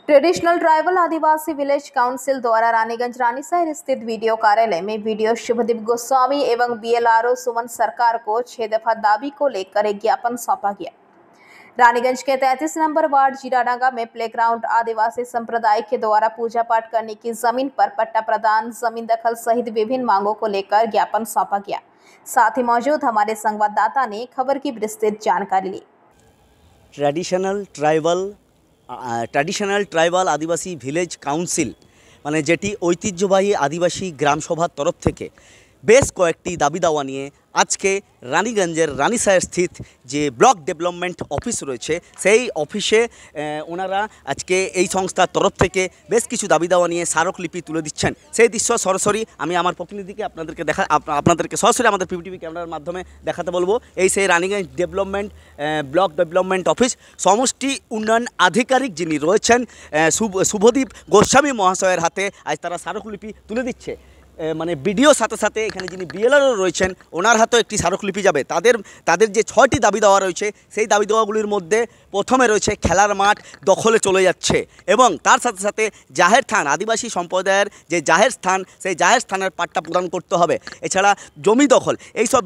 Traditional tribal आदिवासी village council द्वारा रानीगंज रानीसैर स्थित video कार्यालय में वीडियो शुभदीप गोस्वामी एवं बीएलआरओ सुमन सरकार को 6 दफा दाबी को लेकर एक ज्ञापन सौंपा गया। रानीगंज के 33 नंबर वार्ड जीराडांगा में प्लेग्राउंड आदिवासी संप्रदाय के द्वारा पूजा पाठ करने की जमीन पर पट्टा प्रदान, जमीन दखल सहित विभिन्न मांगों को लेकर ज्ञापन सौंपा गया। साथ ही मौजूद हमारे संवाददाता ने खबर की विस्तृत जानकारी ली। ट्रेडिशनल ट्राइबल आदिवासी ভিলেজ কাউন্সিল মানে যেটি ঐতিহ্যবাহী আদিবাসী গ্রাম সভার তরফ থেকে বেশ কয়েকটি দাবি দাওয়া নিয়ে আজকে রানীগঞ্জের রানীসায় স্থিত যে ব্লক ডেভেলপমেন্ট অফিস রয়েছে সেই অফিসে ওনারা আজকে এই সংস্থার তরফ থেকে বেশ কিছু দাবি দাওয়া নিয়ে স্মারকলিপি তুলে দিচ্ছেন। সেই দৃশ্য সরাসরি আমি আমার প্রতিনিধিকে আপনাদেরকে সরাসরি আমাদের পিভিটিভি ক্যামেরার মাধ্যমে দেখাতে বলবো। এই সেই Raniganj development block development office সমষ্টি উন্নয়ন আধিকারিক যিনি রয়েছেন শুভদীপ গোস্বামী মহাশয়ের হাতে আজ তারা স্মারকলিপি তুলে দিচ্ছে। মানে ভিডিওর সাথে সাথে এখানে যিনি বিএলআরও রয়েছেন ওনার হাতেও একটি স্মারকলিপি যাবে। তাদের যে 6টি দাবি দেওয়া রয়েছে সেই দাবি দেওয়াগুলির মধ্যে প্রথমে রয়েছে খেলার মাঠ দখলে চলে যাচ্ছে এবং তার সাথে সাথে জাহের স্থান, আদিবাসী সম্প্রদায়ের যে জাহের স্থান সেই জাহের স্থানের পাট্টা প্রদান করতে হবে, এছাড়া জমি দখল, এইসব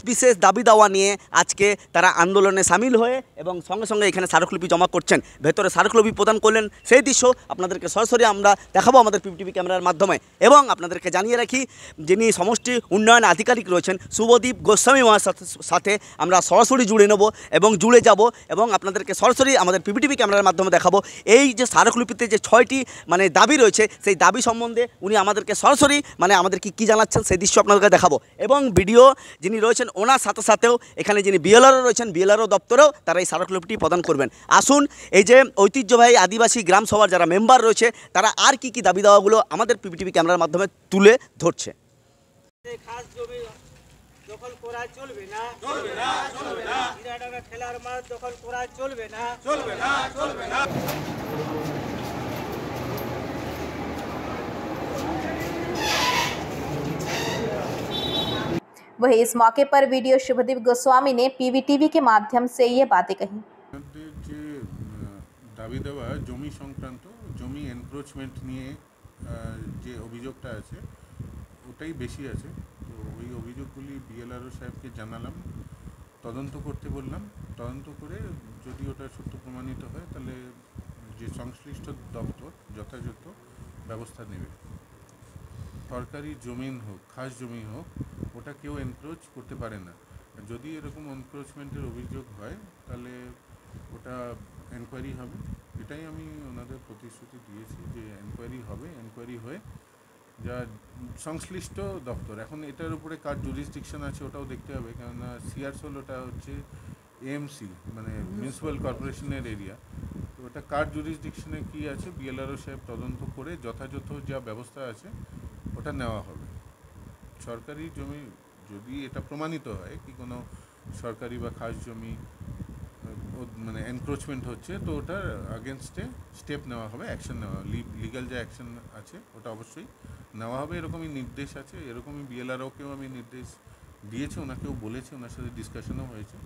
বিশেষ দাবি দেওয়া নিয়ে আজকে তারা আন্দোলনে সামিল হয়ে এবং সঙ্গে সঙ্গে এখানে স্মারকলিপি জমা করছেন। ভেতরে স্মারকলিপি প্রদান করলেন সেই দৃশ্য আপনাদেরকে সরাসরি আমরা দেখাবো আমাদের পিভিটিভি ক্যামেরার মাধ্যমে। এবং আপনাদেরকে জানিয়ে রাখি যিনি সমষ্টি উন্নয়ন আধিকারিক রয়েছেন শুভদীপ গোস্বামী মহাশয়ের সাথে আমরা সরাসরি জুড়ে নেব এবং জুড়ে যাব এবং আপনাদেরকে সরাসরি আমাদের পিভিটিভি ক্যামেরার মাধ্যমে দেখাবো এই যে স্মারকলিপিতে যে 6টি মানে দাবি রয়েছে সেই দাবি সম্বন্ধে উনি আমাদেরকে সরাসরি মানে আমাদেরকে কী জানাচ্ছেন সেই দৃশ্য আপনাদেরকে দেখাবো। এবং ভিডিও যিনি রয়েছেন ওনার সাথে সাথেও এখানে যিনি বিএলআরও রয়েছেন বিএলআরও দপ্তরেও তারা এই স্মারকলিপিটি প্রদান করবেন। আসুন এই যে ঐতিহ্যবাহী আদিবাসী গ্রাম সভার যারা মেম্বার রয়েছে তারা আর কি দাবি দেওয়াগুলো আমাদের পিভিটিভি ক্যামেরার মাধ্যমে তুলে ধরছে। খাস জমি দখল করা চলবে না, জিরাডাঙ্গা খেলার মাঠ দখল করা চলবে না। वहीं इस मौके पर वीडियो शुभदीप गोस्वामी ने पीवीटीवी के माध्यम से ये बातें कही। যে দাবি দেওয়া জমি সংক্রান্ত জমি এনক্রোচমেন্ট নিয়ে যে অভিযোগটা আছে ওটাই বেশি আছে। তো ওই অভিযোগগুলি বিএলআরও সাহেবকে জানালাম, তদন্ত করতে বললাম। তদন্ত করে যদি ওটা সত্য প্রমাণিত হয় তাহলে যে সংশ্লিষ্ট দপ্তর যথাযথ ব্যবস্থা নেবে। সরকারি জমিন হোক খাস জমি হোক ওটা কেউ এনক্রোচ করতে পারে না। যদি এরকম এনক্রোচমেন্টের অভিযোগ হয় তাহলে ওটা এনকোয়ারি হবে। এটাই আমি ওনাদের প্রতিশ্রুতি দিয়েছি যে এনকোয়ারি হবে, এনকোয়ারি হয়ে যা সংশ্লিষ্ট দপ্তর, এখন এটার উপরে কার জুরিসডিকশন আছে ওটাও দেখতে হবে, কেননা সিআরসোল ওটা হচ্ছে এএমসি মানে মিউনিসিপ্যাল কর্পোরেশনের এরিয়া। তো ওটা কার জুরিসডিকশনে কী আছে বিএলআরও সাহেব তদন্ত করে যথাযথ যা ব্যবস্থা আছে ওটা নেওয়া হবে। সরকারি জমি যদি এটা প্রমাণিত হয় কি কোনো সরকারি বা খাস জমি মানে এনক্রোচমেন্ট হচ্ছে তো ওটার আগেনস্টে স্টেপ নেওয়া হবে, অ্যাকশন নেওয়া হবে, লিগাল যে অ্যাকশন আছে ওটা অবশ্যই নেওয়া হবে। এরকমই নির্দেশ আছে, এরকমই বিএলআরওকেও আমি নির্দেশ দিয়েছি, ওনাকেও বলেছি, ওনার সাথে ডিসকাশনও হয়েছে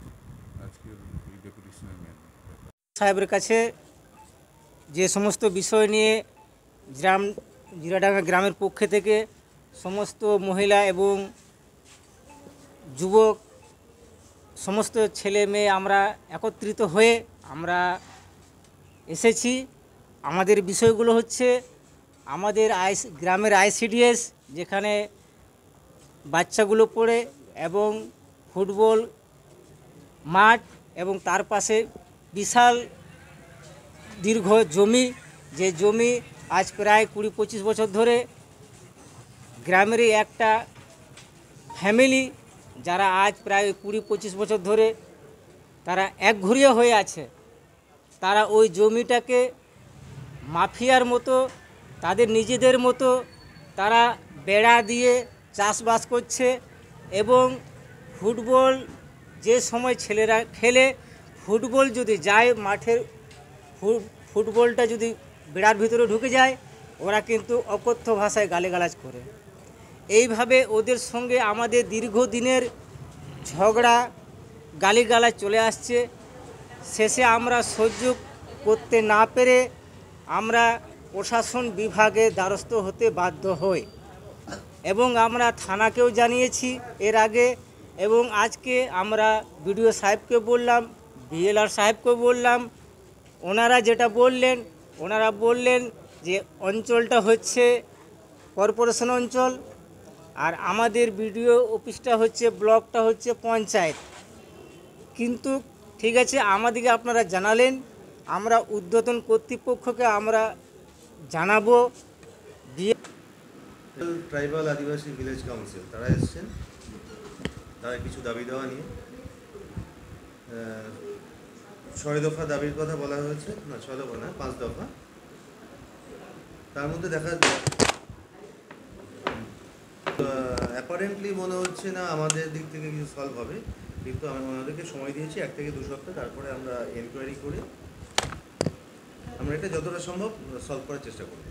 আজকের এই ডেপুটেশনের মেন সাহেবের কাছে যে সমস্ত বিষয় নিয়ে জিরাডাঙ্গা গ্রামের পক্ষ থেকে সমস্ত মহিলা এবং যুবক সমস্ত ছেলে মেয়ে আমরা একত্রিত হয়ে আমরা এসেছি। আমাদের বিষয়গুলো হচ্ছে আমাদের গ্রামের আইসিডিএস যেখানে বাচ্চাগুলো পড়ে এবং ফুটবল মাঠ এবং তার পাশে বিশাল দীর্ঘ জমি, যে জমি আজ প্রায় 20-25 বছর ধরে গ্রামেরই একটা ফ্যামিলি যারা আজ প্রায় 20-25 বছর ধরে তারা একঘরিয়া হয়ে আছে, তারা ওই জমিটাকে মাফিয়ার মতো তাদের নিজেদের মতো তারা বেড়া দিয়ে চাষবাস করছে এবং ফুটবল যে সময় ছেলেরা খেলে ফুটবল যদি যায় মাঠের ফুটবলটা যদি বেড়ার ভিতরে ঢুকে যায় ওরা কিন্তু অকথ্য ভাষায় গালিগালাজ করে। এইভাবে ওদের সঙ্গে আমাদের দীর্ঘদিনের ঝগড়া গালিগালাজ চলে আসছে। শেষে আমরা সহ্য করতে না পেরে আমরা প্রশাসন বিভাগের দ্বারস্থ হতে বাধ্য হই এবং আমরা থানাকেও জানিয়েছি এর আগে, এবং আজকে আমরা বিডিও সাহেবকে বললাম, বিএলআর সাহেবকেও বললাম। ওনারা বললেন যে অঞ্চলটা হচ্ছে কর্পোরেশন অঞ্চল, আর আমাদের বিডিও অফিসটা হচ্ছে, ব্লকটা হচ্ছে পঞ্চায়েত। কিন্তু ঠিক আছে, আমাদেরকে আপনারা জানালেন, আমরা ঊর্ধ্বতন কর্তৃপক্ষকে আমরা জানাবো। ট্রাইবাল আদিবাসী ভিলেজ কাউন্সিল তারা এসছেন, তারা কিছু দাবি দেওয়া নিয়ে 6 দফা দাবির কথা বলা হয়েছে, না 6 দফা না 5 দফা। তার মধ্যে দেখা অ্যাপারেন্টলি মনে হচ্ছে না আমাদের দিক থেকে কিছু সলভ হবে, কিন্তু আমি ওনাদেরকে সময় দিয়েছি 1 থেকে 2 সপ্তাহ, তারপরে আমরা এনকোয়ারি করে আমরা এটা যতটা সম্ভব সলভ করার চেষ্টা করব।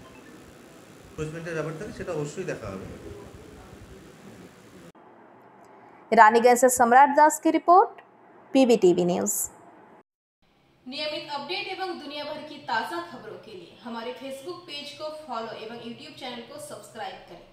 এনক্রোচমেন্টের ব্যাপারটা সেটা অবশ্যই দেখা হবে। रानीगंज से सम्राट दास की रिपोर्ट, PBTV न्यूज। नियमित अपडेट एवं दुनिया भर की ताज़ा खबरों के लिए हमारे फेसबुक पेज को फॉलो एवं यूट्यूब चैनल को सब्सक्राइब करें।